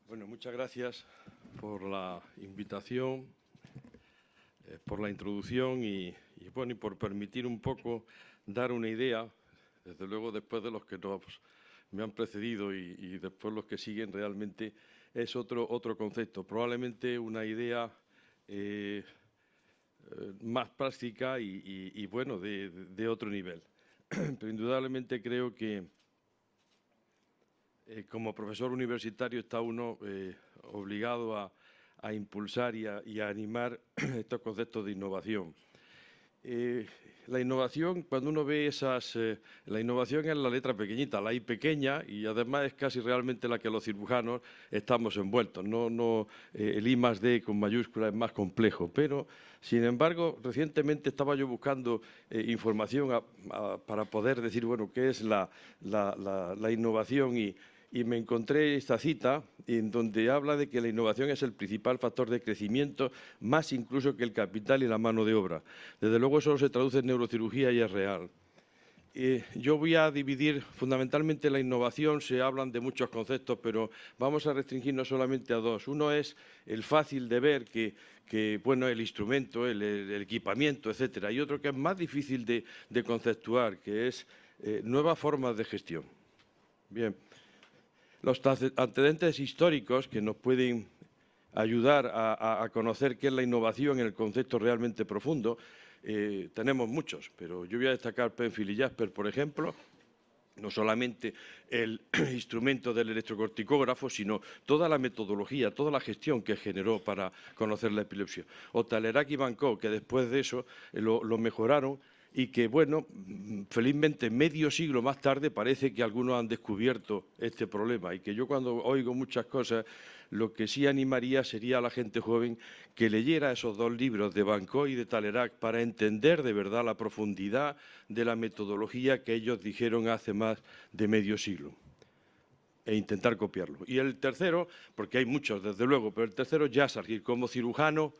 Bueno, muchas gracias por la invitación, por la introducción y por permitir un poco dar una idea, desde luego después de los que me han precedido y después los que siguen realmente es otro concepto, probablemente una idea más práctica y bueno, de otro nivel. Pero indudablemente creo que como profesor universitario está uno obligado a impulsar y a animar estos conceptos de innovación. La innovación, cuando uno ve la innovación es la letra pequeñita, la I pequeña, y además es casi realmente la que los cirujanos estamos envueltos. El I+D con mayúscula es más complejo, pero, sin embargo, recientemente estaba yo buscando información para poder decir, bueno, qué es la innovación y me encontré esta cita en donde habla de que la innovación es el principal factor de crecimiento, más incluso que el capital y la mano de obra. Desde luego eso se traduce en neurocirugía y es real. Yo voy a dividir fundamentalmente la innovación, se hablan de muchos conceptos, pero vamos a restringirnos solamente a dos. Uno es el fácil de ver, bueno, el instrumento, el equipamiento, etcétera, y otro que es más difícil de conceptuar, que es nuevas formas de gestión. Bien. Los antecedentes históricos que nos pueden ayudar a conocer qué es la innovación en el concepto realmente profundo, tenemos muchos, pero yo voy a destacar Penfield y Jasper, por ejemplo, no solamente el instrumento del electrocorticógrafo, sino toda la metodología, toda la gestión que generó para conocer la epilepsia. O Talleyrand y Van Caux, que después de eso lo mejoraron y que, bueno, felizmente medio siglo más tarde parece que algunos han descubierto este problema y que yo cuando oigo muchas cosas, lo que sí animaría sería a la gente joven que leyera esos dos libros de Van Caux y de Talleyrand para entender de verdad la profundidad de la metodología que ellos dijeron hace más de medio siglo e intentar copiarlo. Y el tercero, porque hay muchos desde luego, pero el tercero, Jasargir, como cirujano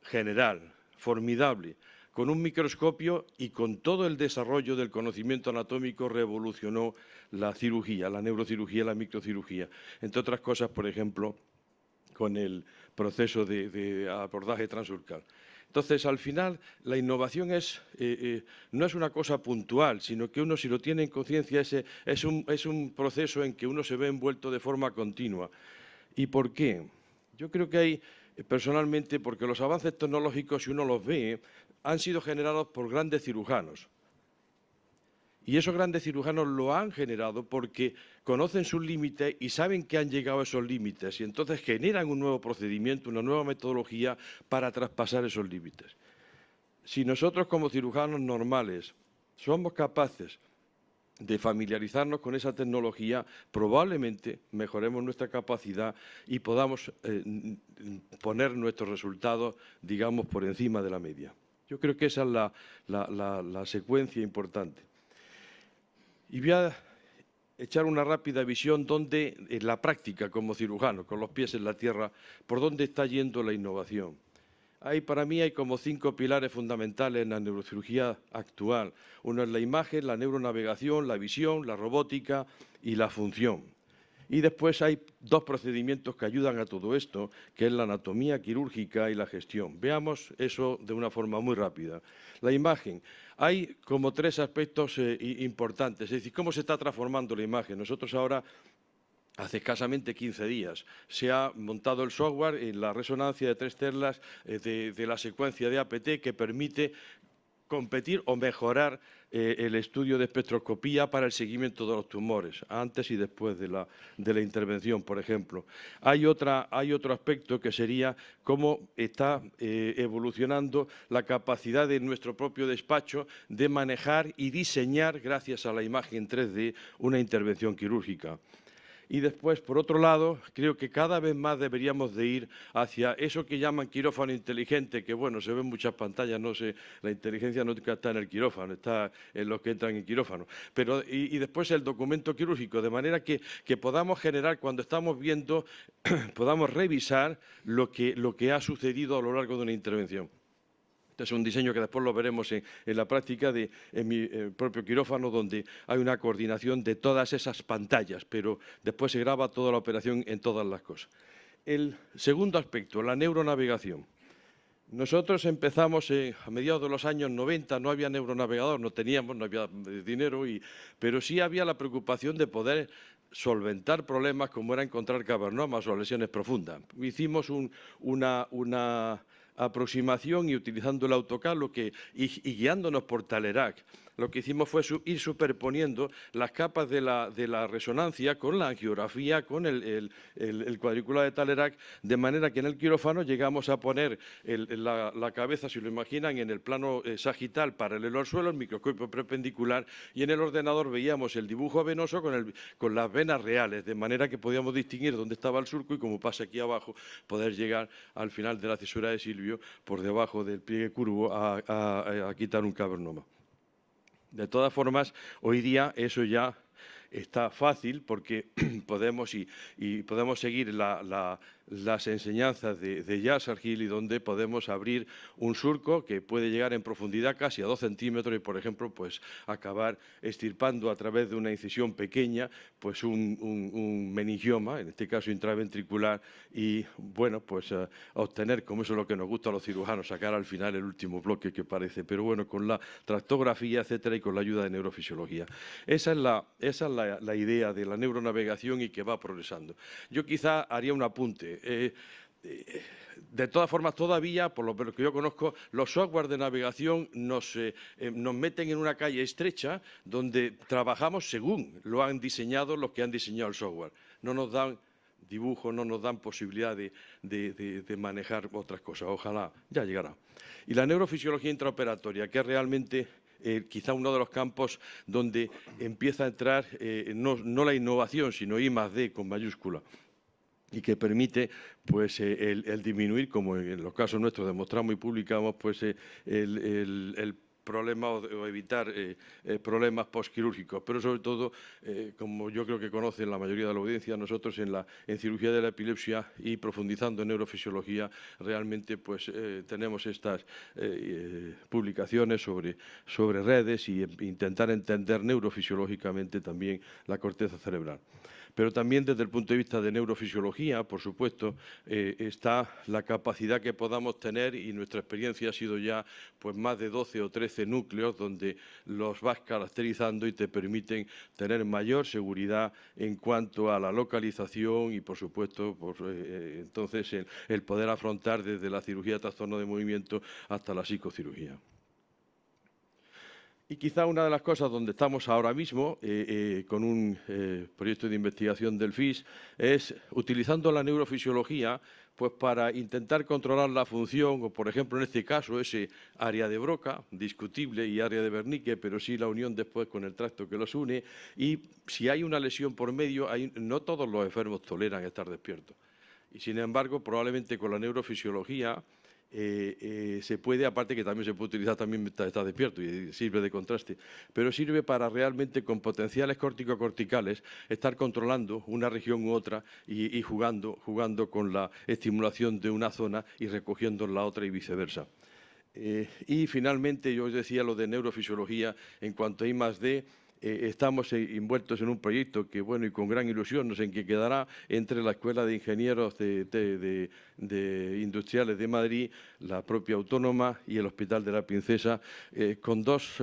general, formidable, con un microscopio y con todo el desarrollo del conocimiento anatómico revolucionó la cirugía, la neurocirugía, la microcirugía. Entre otras cosas, por ejemplo, con el proceso de abordaje transurcal. Entonces, al final, la innovación no es una cosa puntual, sino que uno, si lo tiene en conciencia, es un proceso en que uno se ve envuelto de forma continua. ¿Y por qué? Yo creo que hay, personalmente, porque los avances tecnológicos, si uno los ve, han sido generados por grandes cirujanos. Y esos grandes cirujanos lo han generado porque conocen sus límites y saben que han llegado a esos límites y entonces generan un nuevo procedimiento, una nueva metodología para traspasar esos límites. Si nosotros como cirujanos normales somos capaces de familiarizarnos con esa tecnología, probablemente mejoremos nuestra capacidad y podamos poner nuestros resultados, digamos, por encima de la media. Yo creo que esa es la secuencia importante. Y voy a echar una rápida visión donde, en la práctica como cirujano, con los pies en la tierra, por dónde está yendo la innovación. Para mí hay como 5 pilares fundamentales en la neurocirugía actual. Uno es la imagen, la neuronavegación, la visión, la robótica y la función. Y después hay 2 procedimientos que ayudan a todo esto, que es la anatomía quirúrgica y la gestión. Veamos eso de una forma muy rápida. La imagen. Hay como 3 aspectos importantes, es decir, cómo se está transformando la imagen. Nosotros ahora, hace escasamente 15 días, se ha montado el software en la resonancia de 3 telas de la secuencia de APT que permite competir o mejorar el estudio de espectroscopía para el seguimiento de los tumores, antes y después de la intervención, por ejemplo. Hay otro aspecto que sería cómo está evolucionando la capacidad de nuestro propio despacho de manejar y diseñar, gracias a la imagen 3D, una intervención quirúrgica. Y después, por otro lado, creo que cada vez más deberíamos de ir hacia eso que llaman quirófano inteligente, que bueno, se ve en muchas pantallas, no sé, la inteligencia no está en el quirófano, está en los que entran en quirófano. Pero, y después el documento quirúrgico, de manera que podamos generar, cuando estamos viendo, podamos revisar lo que ha sucedido a lo largo de una intervención. Es un diseño que después lo veremos en la práctica en mi propio quirófano, donde hay una coordinación de todas esas pantallas, pero después se graba toda la operación en todas las cosas. El segundo aspecto, la neuronavegación. Nosotros empezamos a mediados de los años 90, no había neuronavegador, no había dinero, pero sí había la preocupación de poder solventar problemas como era encontrar cavernomas o lesiones profundas. Hicimos una aproximación y utilizando el AutoCAD y guiándonos por Talerac, lo que hicimos fue ir superponiendo las capas de la resonancia con la angiografía, con el cuadrícula de Talerac, de manera que en el quirófano llegamos a poner la cabeza, si lo imaginan, en el plano sagital paralelo al suelo, el microscopio perpendicular, y en el ordenador veíamos el dibujo venoso con las venas reales, de manera que podíamos distinguir dónde estaba el surco y, como pasa aquí abajo, poder llegar al final de la cisura de Silvio, por debajo del pliegue curvo, a quitar un cavernoma. De todas formas, hoy día eso ya está fácil porque podemos podemos seguir las enseñanzas de Yasser Gil, y donde podemos abrir un surco que puede llegar en profundidad casi a 2 centímetros y, por ejemplo, pues acabar extirpando a través de una incisión pequeña pues un meningioma, en este caso intraventricular, y bueno, pues obtener, como eso es lo que nos gusta a los cirujanos, sacar al final el último bloque que parece, pero bueno, con la tractografía, etcétera, y con la ayuda de neurofisiología. Esa es la idea de la neuronavegación, y que va progresando. Yo quizá haría un apunte. De todas formas, todavía, por lo que yo conozco, los software de navegación nos meten en una calle estrecha donde trabajamos según lo han diseñado los que han diseñado el software. No nos dan dibujo, no nos dan posibilidad de manejar otras cosas. Ojalá, ya llegará. Y la neurofisiología intraoperatoria, que es realmente quizá uno de los campos donde empieza a entrar no la innovación, sino I+D con mayúscula, y que permite pues el disminuir, como en los casos nuestros demostramos y publicamos, pues el problema o evitar problemas postquirúrgicos, pero sobre todo, como yo creo que conocen la mayoría de la audiencia, nosotros en cirugía de la epilepsia y profundizando en neurofisiología, realmente pues tenemos estas publicaciones sobre redes y intentar entender neurofisiológicamente también la corteza cerebral. Pero también desde el punto de vista de neurofisiología, por supuesto, está la capacidad que podamos tener, y nuestra experiencia ha sido ya pues más de 12 o 13 núcleos donde los vas caracterizando y te permiten tener mayor seguridad en cuanto a la localización y, por supuesto, entonces el poder afrontar desde la cirugía de trastorno de movimiento hasta la psicocirugía. Y quizá una de las cosas donde estamos ahora mismo, con un proyecto de investigación del FIS, es utilizando la neurofisiología pues para intentar controlar la función, o por ejemplo en este caso ese área de Broca, discutible, y área de Wernicke, pero sí la unión después con el tracto que los une, y si hay una lesión por medio, no todos los enfermos toleran estar despiertos. Y sin embargo, probablemente con la neurofisiología se puede, aparte que también se puede utilizar también está despierto y sirve de contraste, pero sirve para realmente con potenciales córtico-corticales estar controlando una región u otra y jugando con la estimulación de una zona y recogiendo la otra y viceversa. Y finalmente, yo os decía lo de neurofisiología en cuanto a I+D. Estamos envueltos en un proyecto que, bueno, y con gran ilusión, no sé en qué quedará, entre la Escuela de Ingenieros Industriales de Madrid, la propia Autónoma y el Hospital de la Princesa, con dos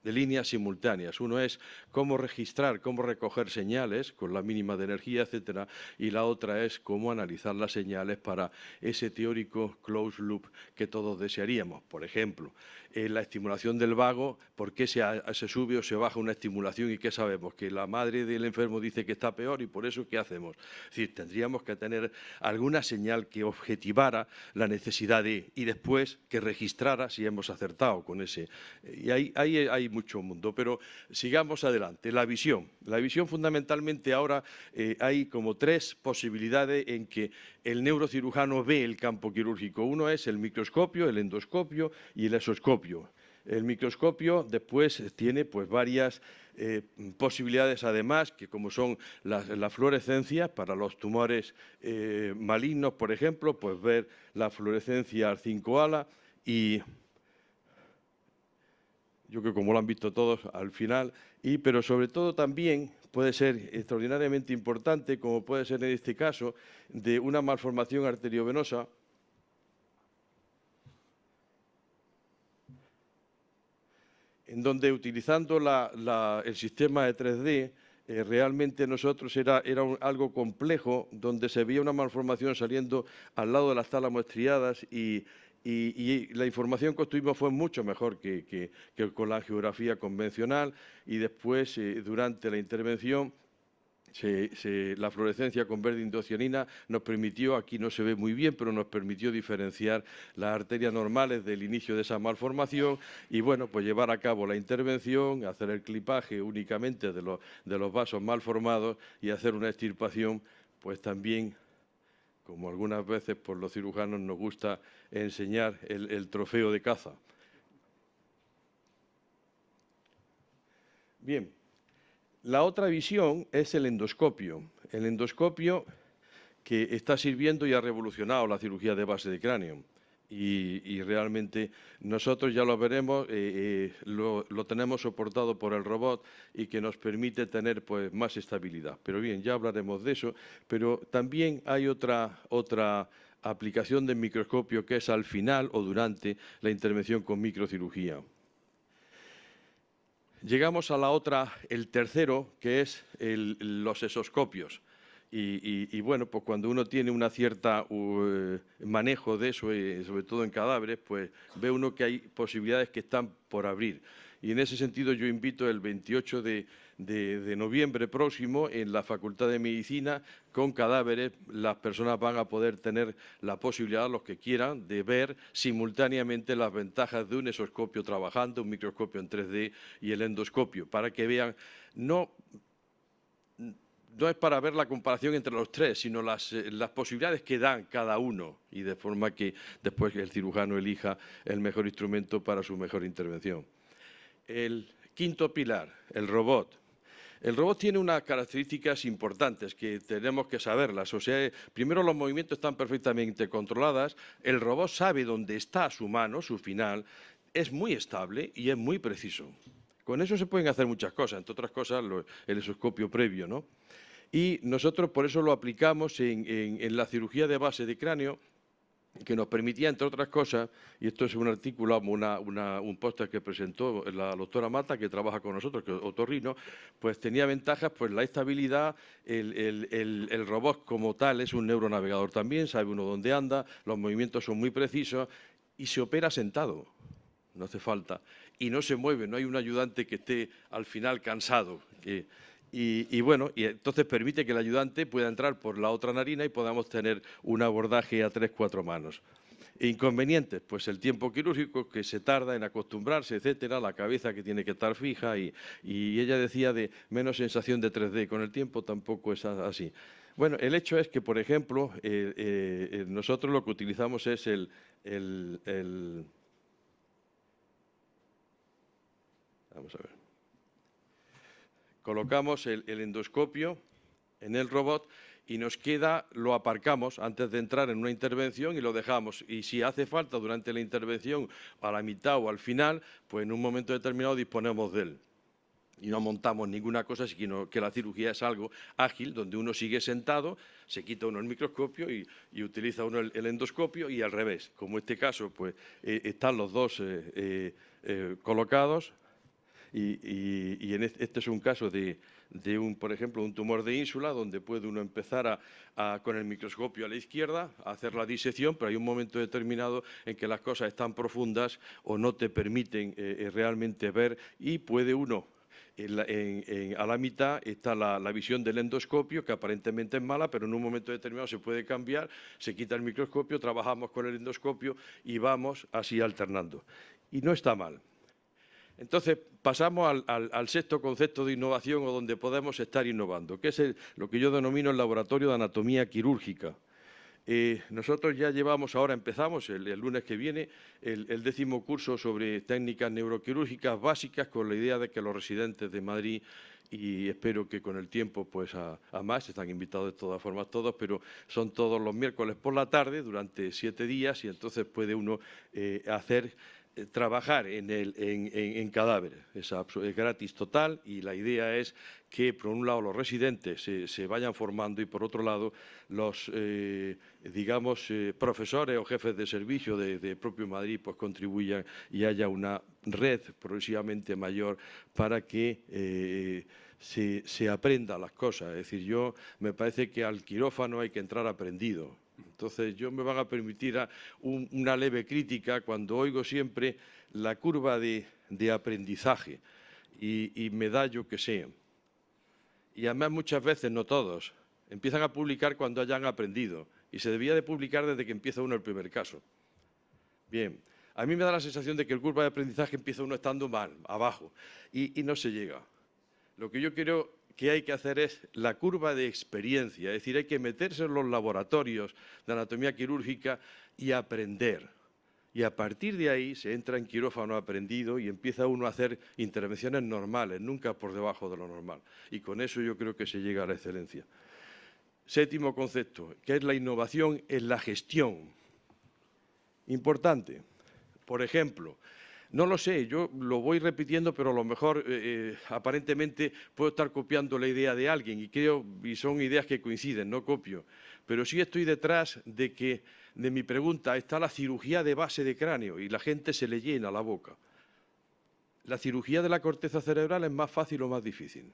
líneas simultáneas. Uno es cómo registrar, cómo recoger señales con la mínima de energía, etcétera, y la otra es cómo analizar las señales para ese teórico closed loop que todos desearíamos. Por ejemplo, la estimulación del vago, ¿por qué se sube o se baja una estimulación y qué sabemos? Que la madre del enfermo dice que está peor y por eso, ¿qué hacemos? Es decir, tendríamos que tener alguna señal que objetivara la necesidad y después que registrara si hemos acertado con ese. Y ahí hay mucho mundo, pero sigamos adelante. La visión. La visión, fundamentalmente, ahora hay como 3 posibilidades en que el neurocirujano ve el campo quirúrgico. Uno es el microscopio, el endoscopio y el exoscopio. El microscopio después tiene pues varias posibilidades, además, que como son la fluorescencia para los tumores malignos, por ejemplo, pues ver la fluorescencia al 5-ala, y yo creo que como lo han visto todos al final, pero sobre todo también puede ser extraordinariamente importante, como puede ser en este caso, de una malformación arteriovenosa en donde utilizando el sistema de 3D, realmente nosotros era algo complejo, donde se veía una malformación saliendo al lado de las tálamos estriadas y la información que obtuvimos fue mucho mejor que con la angiografía convencional y después, durante la intervención, la fluorescencia con verde indocianina nos permitió, aquí no se ve muy bien, pero nos permitió diferenciar las arterias normales del inicio de esa malformación y, bueno, pues llevar a cabo la intervención, hacer el clipaje únicamente de los vasos mal formados y hacer una extirpación, pues también, como algunas veces por los cirujanos nos gusta enseñar el trofeo de caza. Bien. La otra visión es el endoscopio. El endoscopio que está sirviendo y ha revolucionado la cirugía de base de cráneo. Y realmente nosotros ya lo veremos, lo tenemos soportado por el robot y que nos permite tener pues, más estabilidad. Pero bien, ya hablaremos de eso. Pero también hay otra aplicación del microscopio que es al final o durante la intervención con microcirugía. Llegamos a el tercero, que es los esoscopios. Y bueno, pues cuando uno tiene una cierta manejo de eso, sobre todo en cadáveres, pues ve uno que hay posibilidades que están por abrir. Y en ese sentido yo invito el 28 de noviembre próximo en la Facultad de Medicina, con cadáveres, las personas van a poder tener la posibilidad, los que quieran, de ver simultáneamente las ventajas de un esoscopio trabajando, un microscopio en 3D y el endoscopio, para que vean, no es para ver la comparación entre los tres, sino las posibilidades que dan cada uno y de forma que después el cirujano elija el mejor instrumento para su mejor intervención. El quinto pilar, el robot. El robot tiene unas características importantes que tenemos que saberlas. O sea, primero los movimientos están perfectamente controlados, el robot sabe dónde está su mano, su final, es muy estable y es muy preciso. Con eso se pueden hacer muchas cosas, entre otras cosas el esoscopio previo, ¿no? Y nosotros por eso lo aplicamos en la cirugía de base de cráneo, que nos permitía, entre otras cosas, y esto es un artículo, un póster que presentó la doctora Mata, que trabaja con nosotros, que es otorrino, pues tenía ventajas, pues la estabilidad, el robot como tal es un neuronavegador también, sabe uno dónde anda, los movimientos son muy precisos y se opera sentado, no hace falta, y no se mueve, no hay un ayudante que esté al final cansado, y bueno, y entonces permite que el ayudante pueda entrar por la otra narina y podamos tener un abordaje a 3-4 manos. Inconvenientes, pues el tiempo quirúrgico que se tarda en acostumbrarse, etcétera, la cabeza que tiene que estar fija y ella decía de menos sensación de 3D, con el tiempo tampoco es así. Bueno, el hecho es que, por ejemplo, nosotros lo que utilizamos es vamos a ver. Colocamos el endoscopio en el robot y nos queda, lo aparcamos antes de entrar en una intervención y lo dejamos. Y si hace falta durante la intervención, a la mitad o al final, pues en un momento determinado disponemos de él. Y no montamos ninguna cosa, sino que la cirugía es algo ágil, donde uno sigue sentado, se quita uno el microscopio y utiliza uno el endoscopio y al revés. Como en este caso, pues están los dos colocados. Y este es un caso por ejemplo, un tumor de ínsula, donde puede uno empezar con el microscopio a la izquierda a hacer la disección, pero hay un momento determinado en que las cosas están profundas o no te permiten realmente ver y puede uno, a la mitad está la visión del endoscopio, que aparentemente es mala, pero en un momento determinado se puede cambiar, se quita el microscopio, trabajamos con el endoscopio y vamos así alternando. Y no está mal. Entonces, pasamos al sexto concepto de innovación o donde podemos estar innovando, que es lo que yo denomino el laboratorio de anatomía quirúrgica. Nosotros ya llevamos, ahora empezamos, el lunes que viene, el 10º curso sobre técnicas neuroquirúrgicas básicas con la idea de que los residentes de Madrid, y espero que con el tiempo pues a más, están invitados de todas formas todos, pero son todos los miércoles por la tarde durante 7 días y entonces puede uno trabajar en cadáveres. Es gratis total y la idea es que, por un lado, los residentes se vayan formando y, por otro lado, los, profesores o jefes de servicio de propio Madrid pues contribuyan y haya una red progresivamente mayor para que se aprenda las cosas. Es decir, me parece que al quirófano hay que entrar aprendido. Entonces, me van a permitir una leve crítica cuando oigo siempre la curva de aprendizaje y me da yo que sé. Y además muchas veces, no todos, empiezan a publicar cuando hayan aprendido y se debía de publicar desde que empieza uno el primer caso. Bien, a mí me da la sensación de que el curva de aprendizaje empieza uno estando mal, abajo, y no se llega. Lo que yo creo que hay que hacer es la curva de experiencia, es decir, hay que meterse en los laboratorios de anatomía quirúrgica y aprender. Y a partir de ahí se entra en quirófano aprendido y empieza uno a hacer intervenciones normales, nunca por debajo de lo normal. Y con eso yo creo que se llega a la excelencia. 7º concepto, que es la innovación en la gestión. Importante. Por ejemplo, no lo sé, yo lo voy repitiendo, pero a lo mejor aparentemente puedo estar copiando la idea de alguien y son ideas que coinciden, no copio. Pero sí estoy detrás de mi pregunta está la cirugía de base de cráneo y la gente se le llena la boca. ¿La cirugía de la corteza cerebral es más fácil o más difícil?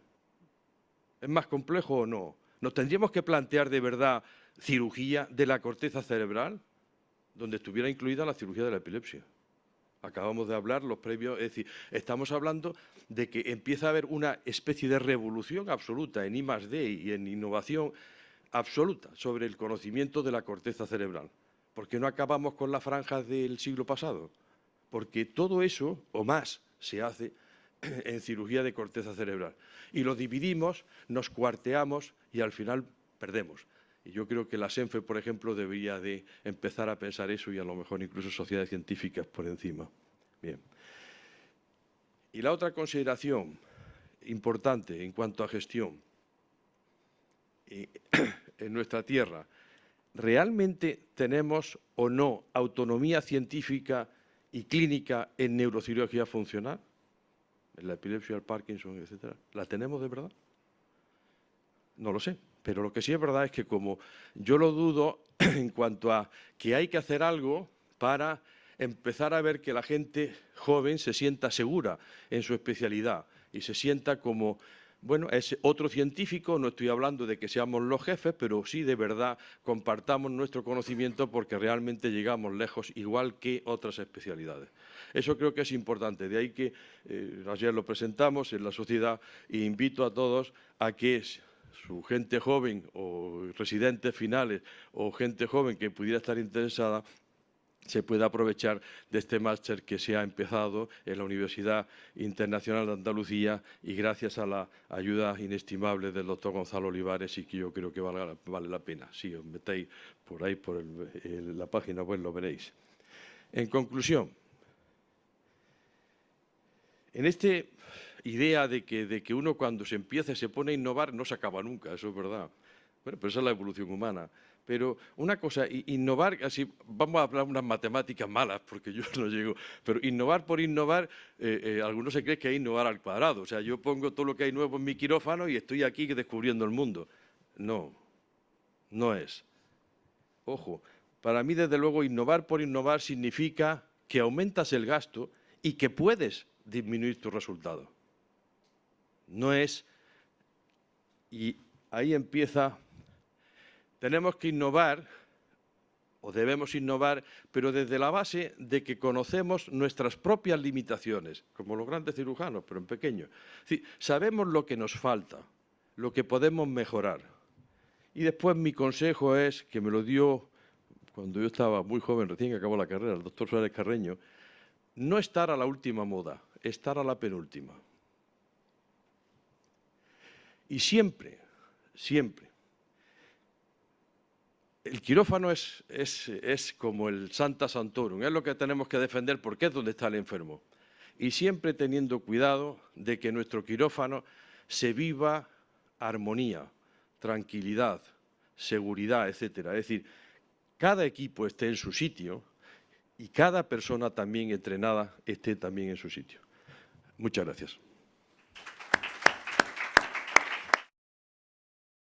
¿Es más complejo o no? ¿Nos tendríamos que plantear de verdad cirugía de la corteza cerebral, donde estuviera incluida la cirugía de la epilepsia? Acabamos de hablar los previos, es decir, estamos hablando de que empieza a haber una especie de revolución absoluta en I+D y en innovación absoluta sobre el conocimiento de la corteza cerebral. ¿Por qué no acabamos con las franjas del siglo pasado? Porque todo eso, o más, se hace en cirugía de corteza cerebral. Y lo dividimos, nos cuarteamos y al final perdemos. Y yo creo que la SENFE, por ejemplo, debería de empezar a pensar eso y a lo mejor incluso sociedades científicas por encima. Bien. Y la otra consideración importante en cuanto a gestión en nuestra tierra, ¿realmente tenemos o no autonomía científica y clínica en neurocirugía funcional? En la epilepsia, el Parkinson, etcétera. ¿La tenemos de verdad? No lo sé. Pero lo que sí es verdad es que como yo lo dudo en cuanto a que hay que hacer algo para empezar a ver que la gente joven se sienta segura en su especialidad y se sienta como, bueno, es otro científico, no estoy hablando de que seamos los jefes, pero sí de verdad compartamos nuestro conocimiento porque realmente llegamos lejos igual que otras especialidades. Eso creo que es importante, de ahí que ayer lo presentamos en la sociedad e invito a todos a que su gente joven o residentes finales o gente joven que pudiera estar interesada se pueda aprovechar de este máster que se ha empezado en la Universidad Internacional de Andalucía y gracias a la ayuda inestimable del doctor Gonzalo Olivares y que yo creo que vale la pena. Si os metéis por ahí, por la página web, lo veréis. En conclusión, en esta idea de que uno cuando se empieza y se pone a innovar no se acaba nunca, eso es verdad. Bueno, pero esa es la evolución humana. Pero una cosa, innovar, así vamos a hablar unas matemáticas malas, porque yo no llego, pero innovar por innovar, algunos se creen que es innovar al cuadrado. O sea, yo pongo todo lo que hay nuevo en mi quirófano y estoy aquí descubriendo el mundo. No, no es. Ojo, para mí, desde luego, innovar por innovar significa que aumentas el gasto y que puedes disminuir tu resultado. No es, y ahí empieza, tenemos que innovar, o debemos innovar, pero desde la base de que conocemos nuestras propias limitaciones, como los grandes cirujanos, pero en pequeño. Es decir, sabemos lo que nos falta, lo que podemos mejorar. Y después mi consejo es, que me lo dio cuando yo estaba muy joven, recién que acabó la carrera, el doctor Suárez Carreño, no estar a la última moda, estar a la penúltima. Y siempre, siempre, el quirófano es como el Sancta Sanctorum, es lo que tenemos que defender porque es donde está el enfermo. Y siempre teniendo cuidado de que nuestro quirófano se viva armonía, tranquilidad, seguridad, etcétera. Es decir, cada equipo esté en su sitio y cada persona también entrenada esté también en su sitio. Muchas gracias.